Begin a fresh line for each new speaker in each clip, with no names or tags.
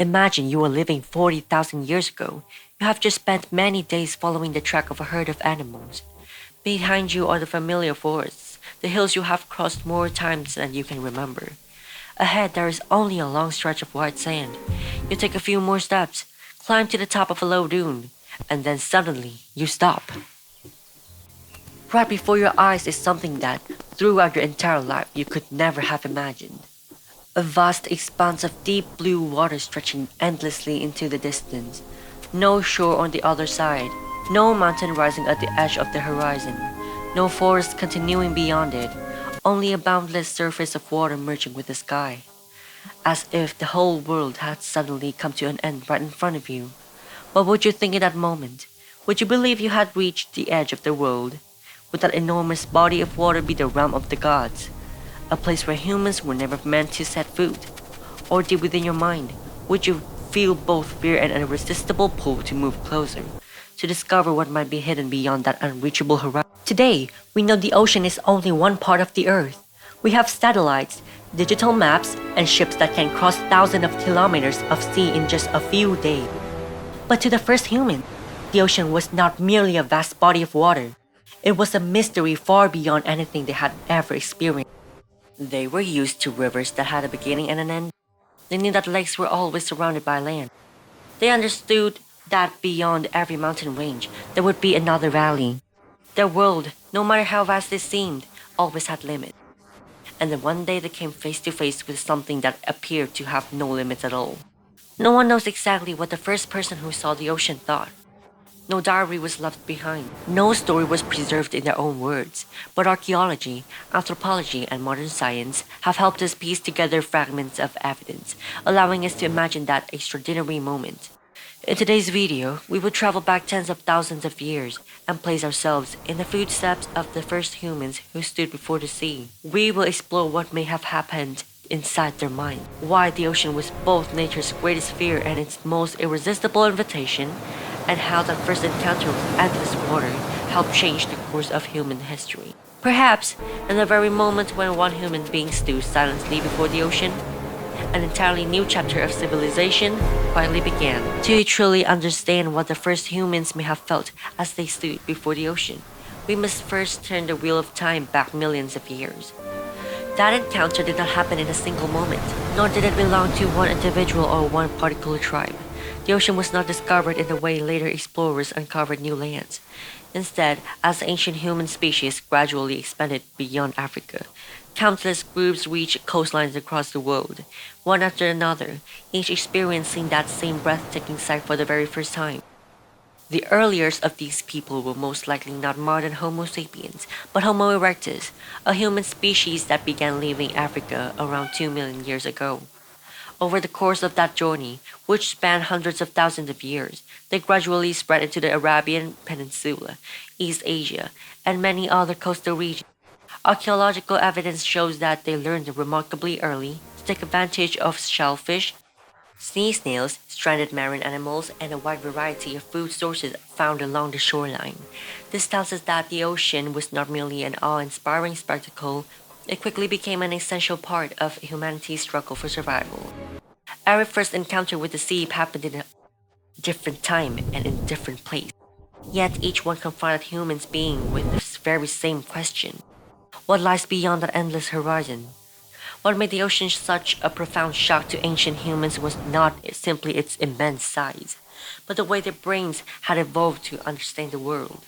Imagine you are living 40,000 years ago. You have just spent many days following the track of a herd of animals. Behind you are the familiar forests, the hills you have crossed more times than you can remember. Ahead, there is only a long stretch of white sand. You take a few more steps, climb to the top of a low dune, and then suddenly you stop. Right before your eyes is something that, throughout your entire life, you could never have imagined. A vast expanse of deep blue water stretching endlessly into the distance. No shore on the other side, no mountain rising at the edge of the horizon, no forest continuing beyond it, only a boundless surface of water merging with the sky. As if the whole world had suddenly come to an end right in front of you. What would you think in that moment? Would you believe you had reached the edge of the world? Would that enormous body of water be the realm of the gods? A place where humans were never meant to set foot? Or deep within your mind, would you feel both fear and an irresistible pull to move closer, to discover what might be hidden beyond that unreachable horizon? Today, we know the ocean is only one part of the earth. We have satellites, digital maps, and ships that can cross thousands of kilometers of sea in just a few days. But to the first human, the ocean was not merely a vast body of water. It was a mystery far beyond anything they had ever experienced. They were used to rivers that had a beginning and an end. They knew that lakes were always surrounded by land. They understood that beyond every mountain range, there would be another valley. Their world, no matter how vast it seemed, always had limits. And then one day they came face to face with something that appeared to have no limits at all. No one knows exactly what the first person who saw the ocean thought. No diary was left behind. No story was preserved in their own words. But archaeology, anthropology, and modern science have helped us piece together fragments of evidence, allowing us to imagine that extraordinary moment. In today's video, we will travel back tens of thousands of years and place ourselves in the footsteps of the first humans who stood before the sea. We will explore what may have happened inside their mind, why the ocean was both nature's greatest fear and its most irresistible invitation, and how that first encounter with endless water helped change the course of human history. Perhaps, in the very moment when one human being stood silently before the ocean, an entirely new chapter of civilization quietly began. To truly understand what the first humans may have felt as they stood before the ocean, we must first turn the wheel of time back millions of years. That encounter did not happen in a single moment, nor did it belong to one individual or one particular tribe. The ocean was not discovered in the way later explorers uncovered new lands. Instead, as the ancient human species gradually expanded beyond Africa, countless groups reached coastlines across the world, one after another, each experiencing that same breathtaking sight for the very first time. The earliest of these people were most likely not modern Homo sapiens, but Homo erectus, a human species that began leaving Africa around 2 million years ago. Over the course of that journey, which spanned hundreds of thousands of years, they gradually spread into the Arabian Peninsula, East Asia, and many other coastal regions. Archaeological evidence shows that they learned remarkably early to take advantage of shellfish, sea snails, stranded marine animals, and a wide variety of food sources found along the shoreline. This tells us that the ocean was not merely an awe-inspiring spectacle, it quickly became an essential part of humanity's struggle for survival. Our first encounter with the sea happened in a different time and in a different place. Yet each one confronted humans being with this very same question. What lies beyond that endless horizon? What made the ocean such a profound shock to ancient humans was not simply its immense size, but the way their brains had evolved to understand the world.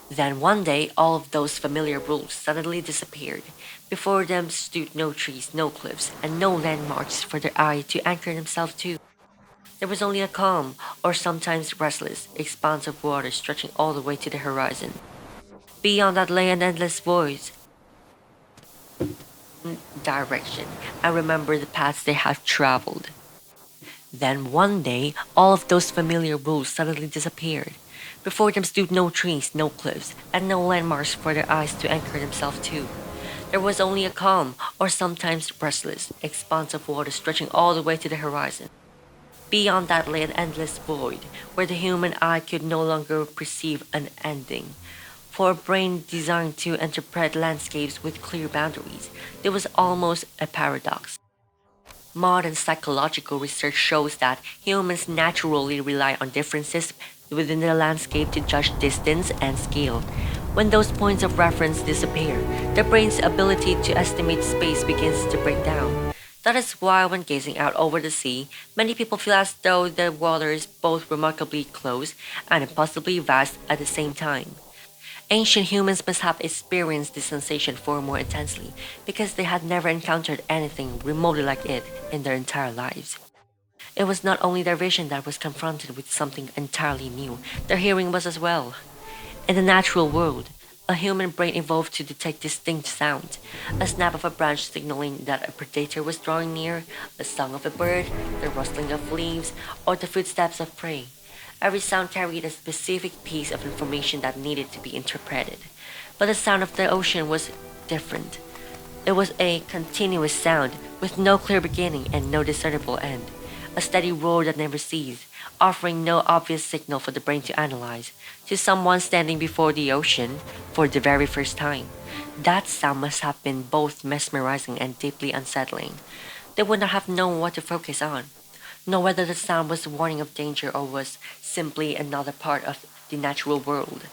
Then one day, all of those familiar rules suddenly disappeared. Before them stood no trees, no cliffs, and no landmarks for their eye to anchor themselves to. There was only a calm, or sometimes restless, expanse of water stretching all the way to the horizon. Beyond that lay an endless void, direction, and remember the paths they have traveled. Then one day, all of those familiar rules suddenly disappeared. Before them stood no trees, no cliffs, and no landmarks for their eyes to anchor themselves to. There was only a calm, or sometimes restless, expanse of water stretching all the way to the horizon. Beyond that lay an endless void, where the human eye could no longer perceive an ending. For a brain designed to interpret landscapes with clear boundaries, there was almost a paradox. Modern psychological research shows that humans naturally rely on differences within the landscape to judge distance and scale. When those points of reference disappear, the brain's ability to estimate space begins to break down. That is why, when gazing out over the sea, many people feel as though the water is both remarkably close and impossibly vast at the same time. Ancient humans must have experienced this sensation far more intensely because they had never encountered anything remotely like it in their entire lives. It was not only their vision that was confronted with something entirely new, their hearing was as well. In the natural world, a human brain evolved to detect distinct sounds, a snap of a branch signaling that a predator was drawing near, the song of a bird, the rustling of leaves, or the footsteps of prey. Every sound carried a specific piece of information that needed to be interpreted. But the sound of the ocean was different. It was a continuous sound, with no clear beginning and no discernible end. A steady roar that never ceased, offering no obvious signal for the brain to analyze. To someone standing before the ocean for the very first time, that sound must have been both mesmerizing and deeply unsettling. They would not have known what to focus on, nor whether the sound was a warning of danger or was simply another part of the natural world.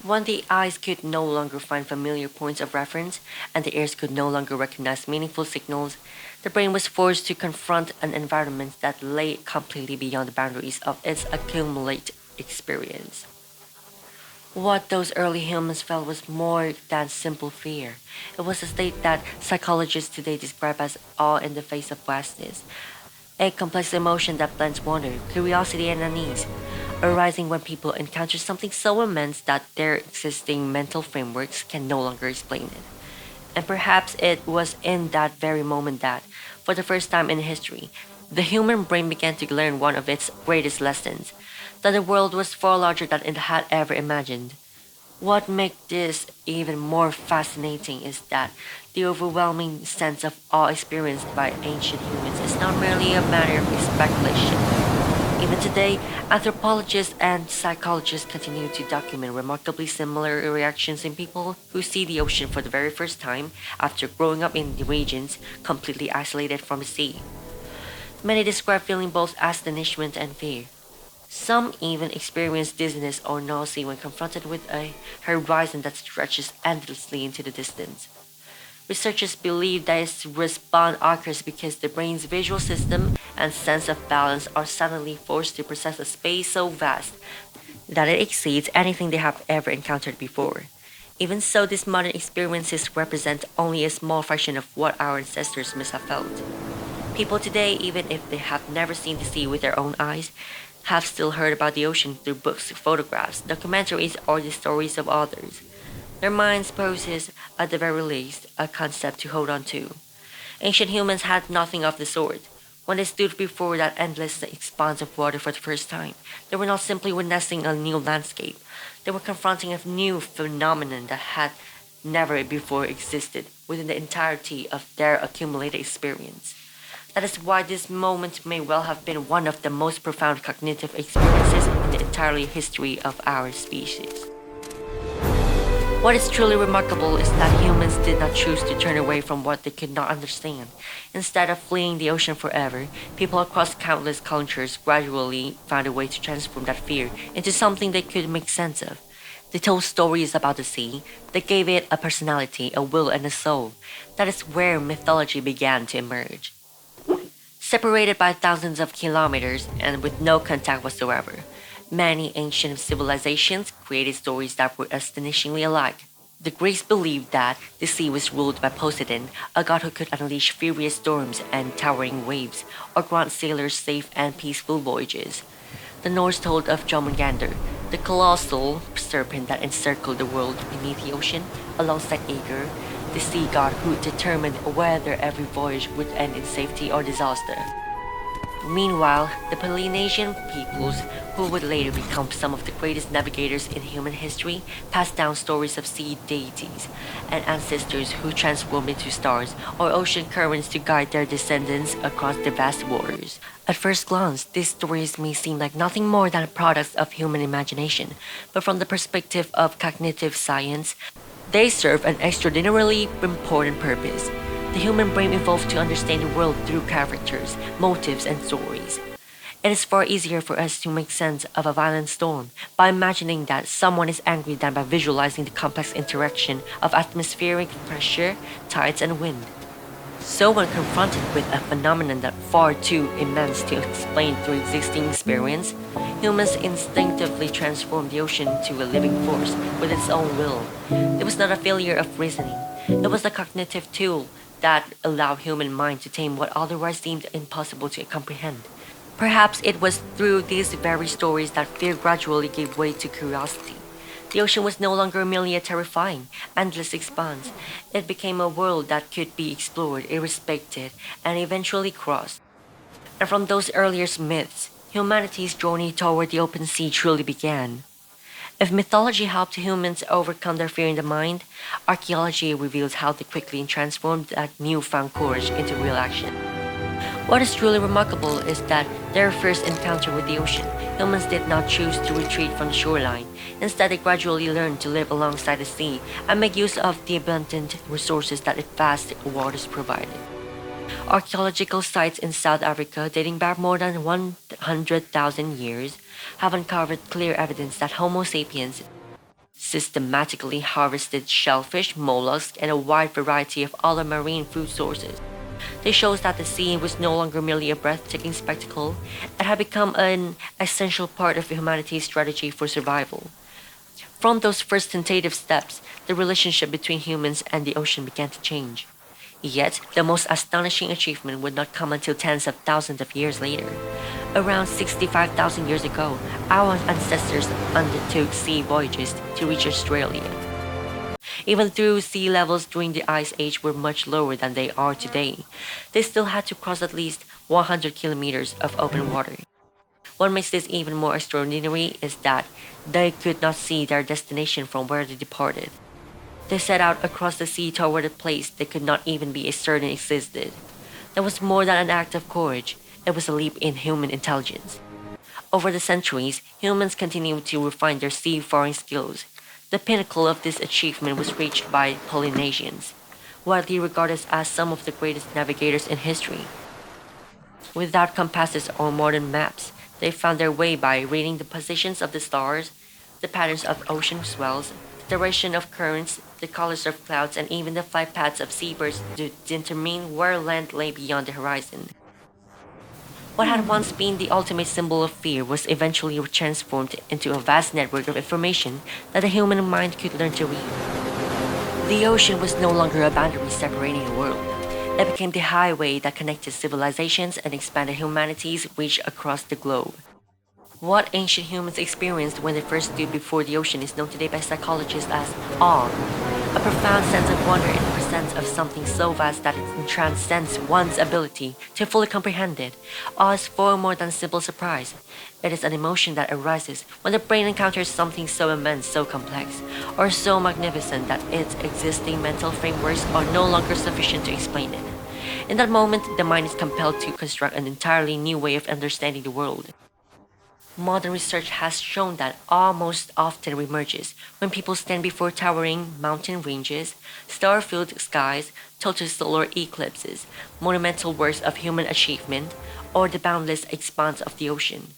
When the eyes could no longer find familiar points of reference and the ears could no longer recognize meaningful signals, the brain was forced to confront an environment that lay completely beyond the boundaries of its accumulated experience. What those early humans felt was more than simple fear. It was a state that psychologists today describe as awe in the face of vastness, a complex emotion that blends wonder, curiosity, and unease, arising when people encounter something so immense that their existing mental frameworks can no longer explain it. And perhaps it was in that very moment that, for the first time in history, the human brain began to learn one of its greatest lessons, that the world was far larger than it had ever imagined. What makes this even more fascinating is that the overwhelming sense of awe experienced by ancient humans is not merely a matter of speculation. Even today, anthropologists and psychologists continue to document remarkably similar reactions in people who see the ocean for the very first time after growing up in the regions completely isolated from the sea. Many describe feeling both astonishment and fear. Some even experience dizziness or nausea when confronted with a horizon that stretches endlessly into the distance. Researchers believe that this response occurs because the brain's visual system and sense of balance are suddenly forced to process a space so vast that it exceeds anything they have ever encountered before. Even so, these modern experiences represent only a small fraction of what our ancestors must have felt. People today, even if they have never seen the sea with their own eyes, have still heard about the ocean through books, photographs, documentaries, or the stories of others. Their minds possess, at the very least, a concept to hold on to. Ancient humans had nothing of the sort. When they stood before that endless expanse of water for the first time, they were not simply witnessing a new landscape. They were confronting a new phenomenon that had never before existed within the entirety of their accumulated experience. That is why this moment may well have been one of the most profound cognitive experiences in the entire history of our species. What is truly remarkable is that humans did not choose to turn away from what they could not understand. Instead of fleeing the ocean forever, people across countless cultures gradually found a way to transform that fear into something they could make sense of. They told stories about the sea, they gave it a personality, a will, and a soul. That is where mythology began to emerge. Separated by thousands of kilometers and with no contact whatsoever, many ancient civilizations created stories that were astonishingly alike. The Greeks believed that the sea was ruled by Poseidon, a god who could unleash furious storms and towering waves, or grant sailors safe and peaceful voyages. The Norse told of Jormungandr, the colossal serpent that encircled the world beneath the ocean, alongside Aegir, the sea god who determined whether every voyage would end in safety or disaster. Meanwhile, the Polynesian peoples, who would later become some of the greatest navigators in human history, passed down stories of sea deities and ancestors who transformed into stars or ocean currents to guide their descendants across the vast waters. At first glance, these stories may seem like nothing more than products of human imagination, but from the perspective of cognitive science, they serve an extraordinarily important purpose. The human brain evolved to understand the world through characters, motives, and stories. It is far easier for us to make sense of a violent storm by imagining that someone is angry than by visualizing the complex interaction of atmospheric pressure, tides, and wind. So, when confronted with a phenomenon that far too immense to explain through existing experience, humans instinctively transform the ocean into a living force with its own will. It was not a failure of reasoning, it was a cognitive tool that allowed human mind to tame what otherwise seemed impossible to comprehend. Perhaps it was through these very stories that fear gradually gave way to curiosity. The ocean was no longer merely a terrifying, endless expanse. It became a world that could be explored, irrespected, and eventually crossed. And from those earliest myths, humanity's journey toward the open sea truly began. If mythology helped humans overcome their fear in the mind, archaeology reveals how they quickly transformed that newfound courage into real action. What is truly remarkable is that their first encounter with the ocean, humans did not choose to retreat from the shoreline. Instead, they gradually learned to live alongside the sea and make use of the abundant resources that its vast waters provided. Archaeological sites in South Africa, dating back more than 100,000 years, have uncovered clear evidence that Homo sapiens systematically harvested shellfish, mollusks, and a wide variety of other marine food sources. This shows that the sea was no longer merely a breathtaking spectacle, it had become an essential part of humanity's strategy for survival. From those first tentative steps, the relationship between humans and the ocean began to change. Yet, the most astonishing achievement would not come until tens of thousands of years later. Around 65,000 years ago, our ancestors undertook sea voyages to reach Australia. Even though sea levels during the Ice Age were much lower than they are today, they still had to cross at least 100 kilometers of open water. What makes this even more extraordinary is that they could not see their destination from where they departed. They set out across the sea toward a place they could not even be certain existed. That was more than an act of courage, it was a leap in human intelligence. Over the centuries, humans continued to refine their seafaring skills. The pinnacle of this achievement was reached by Polynesians, widely regarded as some of the greatest navigators in history. Without compasses or modern maps, they found their way by reading the positions of the stars, the patterns of ocean swells, the direction of currents, the colors of clouds, and even the flight paths of seabirds to determine where land lay beyond the horizon. What had once been the ultimate symbol of fear was eventually transformed into a vast network of information that the human mind could learn to read. The ocean was no longer a boundary separating the world. It became the highway that connected civilizations and expanded humanity's reach across the globe. What ancient humans experienced when they first stood before the ocean is known today by psychologists as awe, a profound sense of wonder in the presence of something so vast that it transcends one's ability to fully comprehend it. Awe is far more than simple surprise. It is an emotion that arises when the brain encounters something so immense, so complex, or so magnificent that its existing mental frameworks are no longer sufficient to explain it. In that moment, the mind is compelled to construct an entirely new way of understanding the world. Modern research has shown that awe most often emerges when people stand before towering mountain ranges, star-filled skies, total solar eclipses, monumental works of human achievement, or the boundless expanse of the ocean.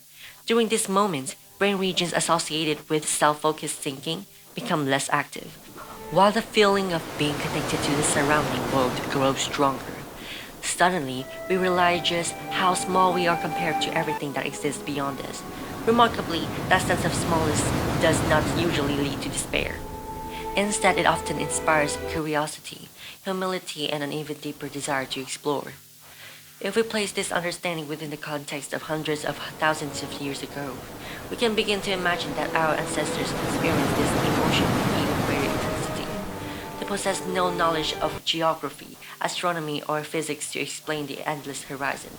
During these moments, brain regions associated with self-focused thinking become less active, while the feeling of being connected to the surrounding world grows stronger. Suddenly, we realize just how small we are compared to everything that exists beyond us. Remarkably, that sense of smallness does not usually lead to despair. Instead, it often inspires curiosity, humility, and an even deeper desire to explore. If we place this understanding within the context of hundreds of thousands of years ago, we can begin to imagine that our ancestors experienced this emotion with even greater intensity. They possessed no knowledge of geography, astronomy, or physics to explain the endless horizon.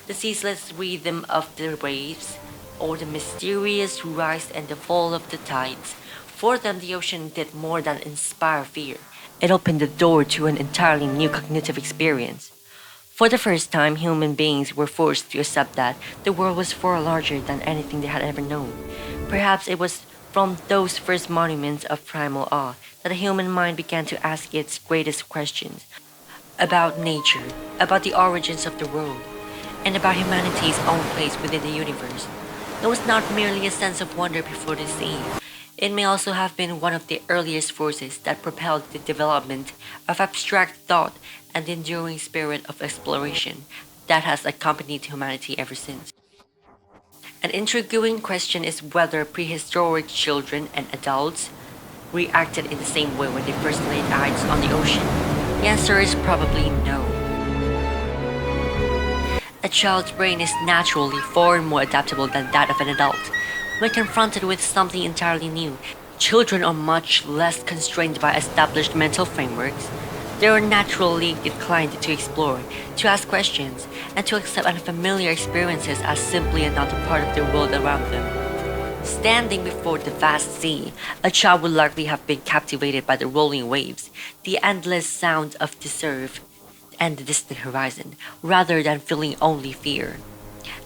The ceaseless rhythm of the waves, or the mysterious rise and the fall of the tides. For them, the ocean did more than inspire fear. It opened the door to an entirely new cognitive experience. For the first time, human beings were forced to accept that the world was far larger than anything they had ever known. Perhaps it was from those first monuments of primal awe that the human mind began to ask its greatest questions. about nature, about the origins of the world, and about humanity's own place within the universe. It was not merely a sense of wonder before the sea. It may also have been one of the earliest forces that propelled the development of abstract thought and the enduring spirit of exploration that has accompanied humanity ever since. An intriguing question is whether prehistoric children and adults reacted in the same way when they first laid eyes on the ocean. The answer is probably no. A child's brain is naturally far more adaptable than that of an adult. When confronted with something entirely new, children are much less constrained by established mental frameworks. They are naturally inclined to explore, to ask questions, and to accept unfamiliar experiences as simply another part of the world around them. Standing before the vast sea, a child would likely have been captivated by the rolling waves, the endless sound of the surf, and the distant horizon, rather than feeling only fear.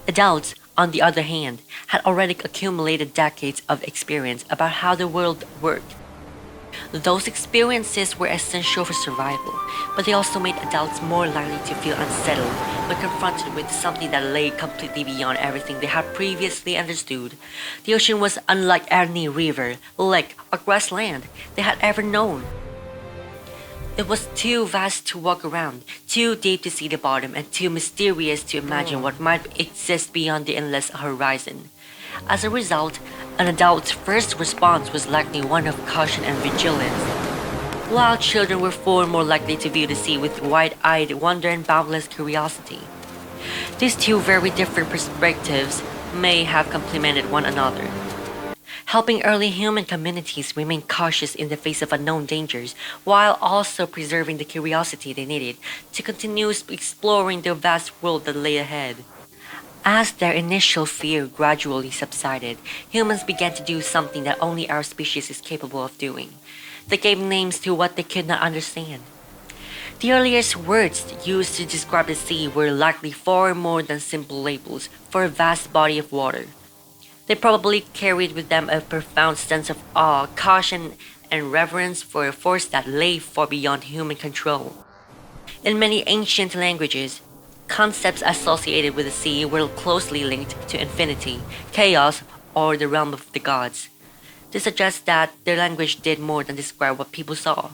Adults, on the other hand, had already accumulated decades of experience about how the world worked. Those experiences were essential for survival, but they also made adults more likely to feel unsettled when confronted with something that lay completely beyond everything they had previously understood. The ocean was unlike any river, lake, or grassland they had ever known. It was too vast to walk around, too deep to see the bottom, and too mysterious to imagine what might exist beyond the endless horizon. As a result, an adult's first response was likely one of caution and vigilance, while children were far more likely to view the sea with wide-eyed wonder and boundless curiosity. These two very different perspectives may have complemented one another, helping early human communities remain cautious in the face of unknown dangers, while also preserving the curiosity they needed to continue exploring the vast world that lay ahead. As their initial fear gradually subsided, humans began to do something that only our species is capable of doing. They gave names to what they could not understand. The earliest words used to describe the sea were likely far more than simple labels for a vast body of water. They probably carried with them a profound sense of awe, caution, and reverence for a force that lay far beyond human control. In many ancient languages, concepts associated with the sea were closely linked to infinity, chaos, or the realm of the gods. This suggests that their language did more than describe what people saw.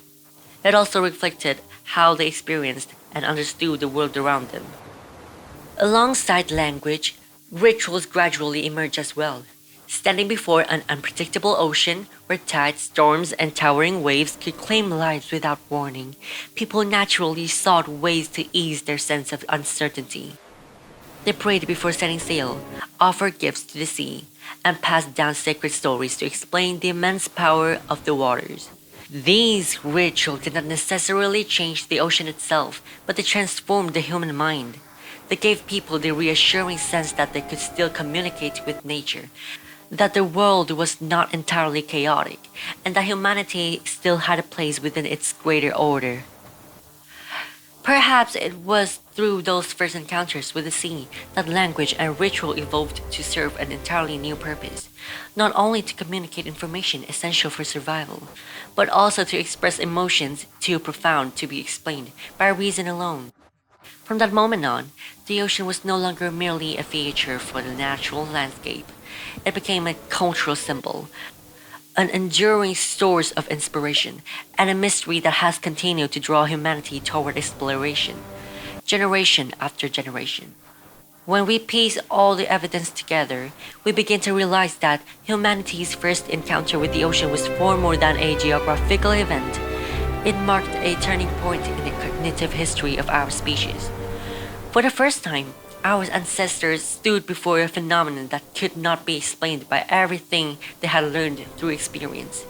It also reflected how they experienced and understood the world around them. Alongside language, rituals gradually emerged as well. Standing before an unpredictable ocean where tides, storms, and towering waves could claim lives without warning, people naturally sought ways to ease their sense of uncertainty. They prayed before setting sail, offered gifts to the sea, and passed down sacred stories to explain the immense power of the waters. These rituals did not necessarily change the ocean itself, but they transformed the human mind. They gave people the reassuring sense that they could still communicate with nature, that the world was not entirely chaotic, and that humanity still had a place within its greater order. Perhaps it was through those first encounters with the sea that language and ritual evolved to serve an entirely new purpose, not only to communicate information essential for survival, but also to express emotions too profound to be explained by reason alone. From that moment on, the ocean was no longer merely a feature for the natural landscape. It became a cultural symbol, an enduring source of inspiration, and a mystery that has continued to draw humanity toward exploration, generation after generation. When we piece all the evidence together, we begin to realize that humanity's first encounter with the ocean was far more than a geographical event. It marked a turning point in the cognitive history of our species. For the first time, our ancestors stood before a phenomenon that could not be explained by everything they had learned through experience.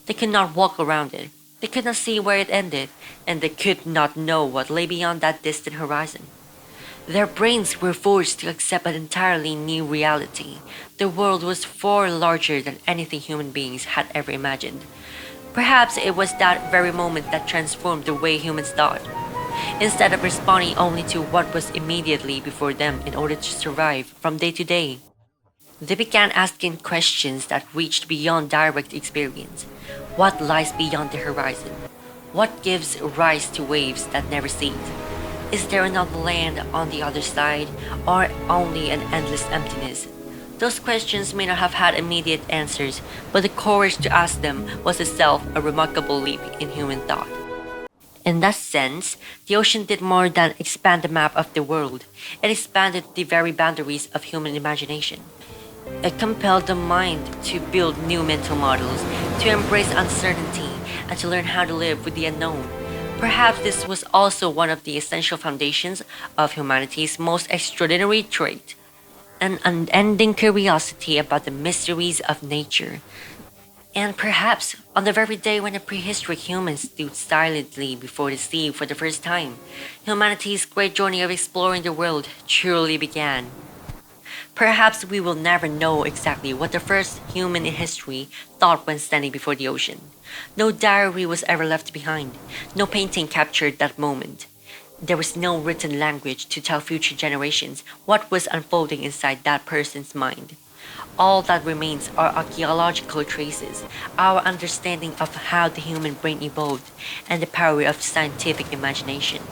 They could not walk around it, they could not see where it ended, and they could not know what lay beyond that distant horizon. Their brains were forced to accept an entirely new reality. The world was far larger than anything human beings had ever imagined. Perhaps it was that very moment that transformed the way humans thought. Instead of responding only to what was immediately before them in order to survive from day to day, they began asking questions that reached beyond direct experience. What lies beyond the horizon? What gives rise to waves that never cease? Is there another land on the other side, or only an endless emptiness? Those questions may not have had immediate answers, but the courage to ask them was itself a remarkable leap in human thought. In that sense, the ocean did more than expand the map of the world. It expanded the very boundaries of human imagination. It compelled the mind to build new mental models, to embrace uncertainty, and to learn how to live with the unknown. Perhaps this was also one of the essential foundations of humanity's most extraordinary trait, an unending curiosity about the mysteries of nature. And perhaps on the very day when the prehistoric humans stood silently before the sea for the first time, humanity's great journey of exploring the world truly began. Perhaps we will never know exactly what the first human in history thought when standing before the ocean. No diary was ever left behind, no painting captured that moment. There was no written language to tell future generations what was unfolding inside that person's mind. All that remains are archaeological traces, our understanding of how the human brain evolved, and the power of scientific imagination.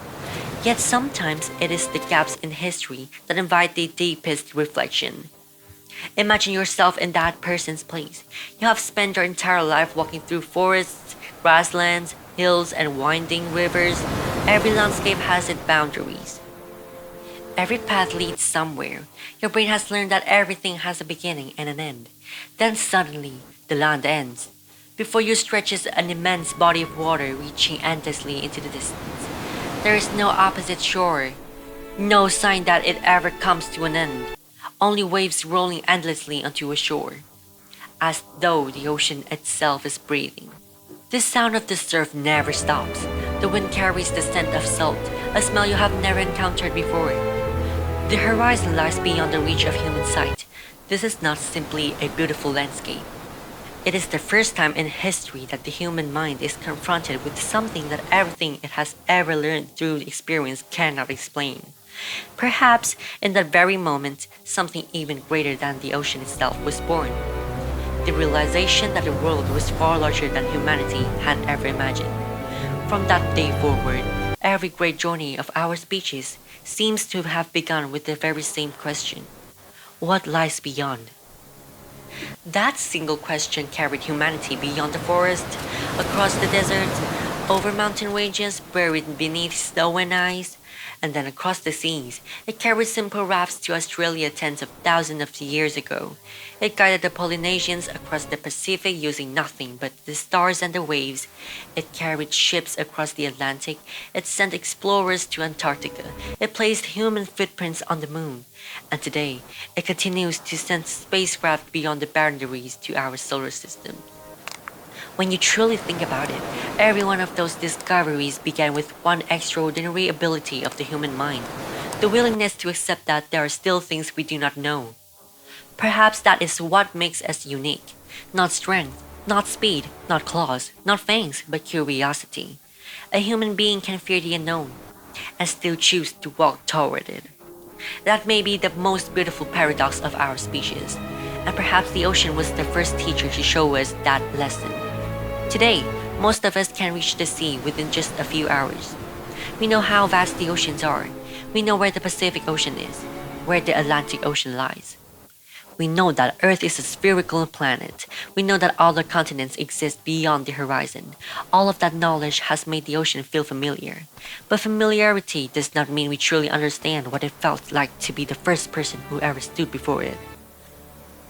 Yet sometimes it is the gaps in history that invite the deepest reflection. Imagine yourself in that person's place. You have spent your entire life walking through forests, grasslands, hills, and winding rivers. Every landscape has its boundaries. Every path leads somewhere. Your brain has learned that everything has a beginning and an end. Then suddenly, the land ends. Before you stretches an immense body of water reaching endlessly into the distance. There is no opposite shore, no sign that it ever comes to an end, only waves rolling endlessly onto a shore, as though the ocean itself is breathing. The sound of the surf never stops. The wind carries the scent of salt, a smell you have never encountered before. The horizon lies beyond the reach of human sight. This is not simply a beautiful landscape. It is the first time in history that the human mind is confronted with something that everything it has ever learned through experience cannot explain. Perhaps in that very moment, something even greater than the ocean itself was born. The realization that the world was far larger than humanity had ever imagined. From that day forward, every great journey of our species seems to have begun with the very same question: what lies beyond? That single question carried humanity beyond the forest, across the deserts, over mountain ranges buried beneath snow and ice, and then across the seas. It carried simple rafts to Australia tens of thousands of years ago. It guided the Polynesians across the Pacific using nothing but the stars and the waves. It carried ships across the Atlantic. It sent explorers to Antarctica. It placed human footprints on the moon. And today, it continues to send spacecraft beyond the boundaries to our solar system. When you truly think about it, every one of those discoveries began with one extraordinary ability of the human mind: the willingness to accept that there are still things we do not know. Perhaps that is what makes us unique. Not strength, not speed, not claws, not fangs, but curiosity. A human being can fear the unknown and still choose to walk toward it. That may be the most beautiful paradox of our species, and perhaps the ocean was the first teacher to show us that lesson. Today, most of us can reach the sea within just a few hours. We know how vast the oceans are. We know where the Pacific Ocean is, where the Atlantic Ocean lies. We know that Earth is a spherical planet. We know that all the continents exist beyond the horizon. All of that knowledge has made the ocean feel familiar. But familiarity does not mean we truly understand what it felt like to be the first person who ever stood before it.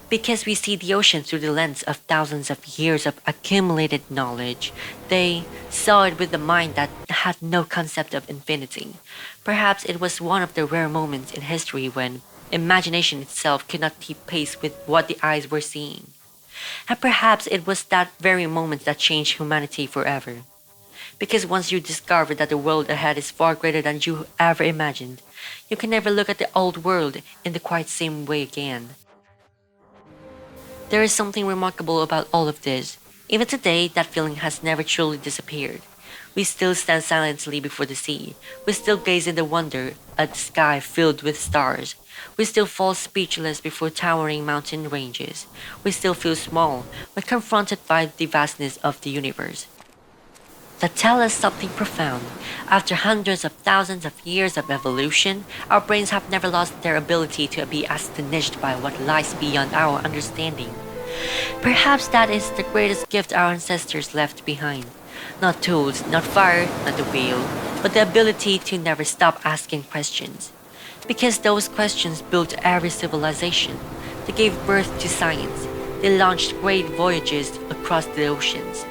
Because we see the ocean through the lens of thousands of years of accumulated knowledge, they saw it with a mind that had no concept of infinity. Perhaps it was one of the rare moments in history when imagination itself could not keep pace with what the eyes were seeing. And perhaps it was that very moment that changed humanity forever. Because once you discover that the world ahead is far greater than you ever imagined, you can never look at the old world in the quite same way again. There is something remarkable about all of this. Even today, that feeling has never truly disappeared. We still stand silently before the sea. We still gaze in the wonder at the sky filled with stars. We still fall speechless before towering mountain ranges. We still feel small when confronted by the vastness of the universe. that tell us something profound. After hundreds of thousands of years of evolution, our brains have never lost their ability to be astonished by what lies beyond our understanding. Perhaps that is the greatest gift our ancestors left behind. Not tools, not fire, not the wheel, but the ability to never stop asking questions. Because those questions built every civilization. They gave birth to science. They launched great voyages across the oceans.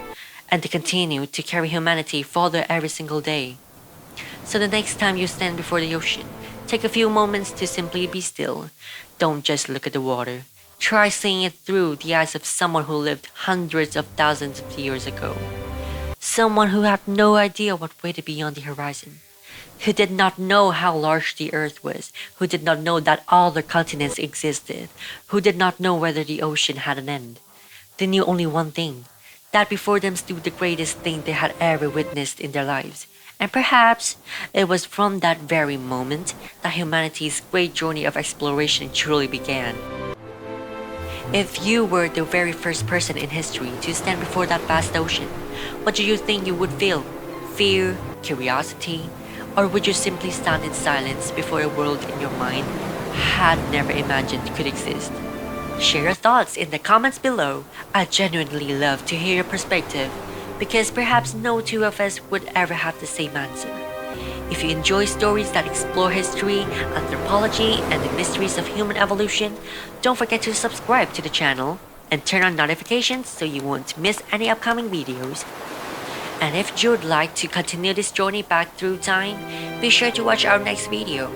And they continue to carry humanity further every single day. So the next time you stand before the ocean, take a few moments to simply be still. Don't just look at the water. Try seeing it through the eyes of someone who lived hundreds of thousands of years ago. Someone who had no idea what waited beyond the horizon. Who did not know how large the earth was, who did not know that all the continents existed, who did not know whether the ocean had an end. They knew only one thing, that before them stood the greatest thing they had ever witnessed in their lives. And perhaps it was from that very moment that humanity's great journey of exploration truly began. If you were the very first person in history to stand before that vast ocean, what do you think you would feel? Fear, curiosity, or would you simply stand in silence before a world in your mind had never imagined could exist? Share your thoughts in the comments below. I genuinely love to hear your perspective because perhaps no two of us would ever have the same answer. If you enjoy stories that explore history, anthropology, and the mysteries of human evolution, don't forget to subscribe to the channel and turn on notifications so you won't miss any upcoming videos. And if you'd like to continue this journey back through time, be sure to watch our next video.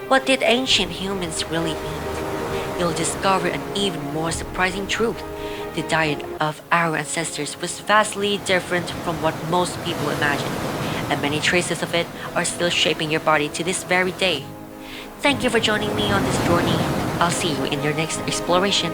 What did ancient humans really eat? You'll discover an even more surprising truth. The diet of our ancestors was vastly different from what most people imagine, and many traces of it are still shaping your body to this very day. Thank you for joining me on this journey. I'll see you in your next exploration.